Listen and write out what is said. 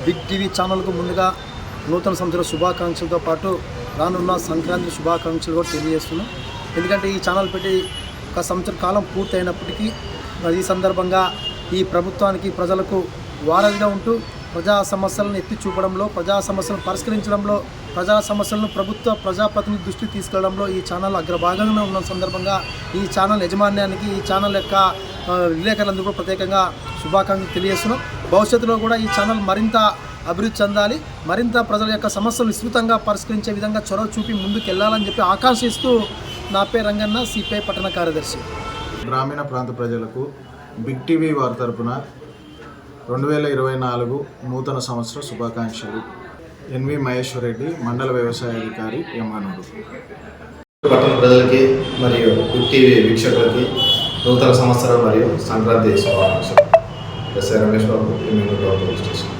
Big TV ఛానల్కు ముందుగా నూతన సంవత్సర శుభాకాంక్షలతో పాటు రానున్న సంక్రాంతి శుభాకాంక్షలు కూడా తెలియజేస్తున్నాం. ఎందుకంటే ఈ ఛానల్ పెట్టి ఒక సంవత్సర కాలం పూర్తయినప్పటికీ ఈ సందర్భంగా ఈ ప్రభుత్వానికి ప్రజలకు వారధిగా ఉంటూ ప్రజా సమస్యలను ఎత్తి చూపడంలో, ప్రజా సమస్యలను పరిష్కరించడంలో, ప్రజా సమస్యలను ప్రజాప్రతినిధి దృష్టికి తీసుకెళ్లడంలో ఈ ఛానల్ అగ్రభాగంగా ఉన్న సందర్భంగా ఈ ఛానల్ యాజమాన్యానికి, ఈ ఛానల్ యొక్క విలేకరులందరూ కూడా ప్రత్యేకంగా శుభాకాంక్షలు తెలియజేస్తున్నాం. భవిష్యత్తులో కూడా ఈ ఛానల్ మరింత అభివృద్ధి చెందాలి, మరింత ప్రజల యొక్క సమస్యలు విస్తృతంగా పరిష్కరించే విధంగా చొరవ చూపి ముందుకు వెళ్ళాలని చెప్పి ఆకాంక్షిస్తూ నా పేరు రంగన్న, సిపిఐ పట్టణ కార్యదర్శి. గ్రామీణ ప్రాంత ప్రజలకు బిగ్ టీవీ వారి తరపున 2024 నూతన సంవత్సర శుభాకాంక్షలు. ఎన్వి మహేశ్వర్ రెడ్డి, మండల వ్యవసాయ అధికారి, యమానూరు. పట్టణ ప్రజలకి మరియు బిగ్ టీవీ వీక్షకులకి నూతన సంవత్సరం మరియు సంక్రాంతి శుభాకాంక్షలు. SI Ramesh Babu, MLA station.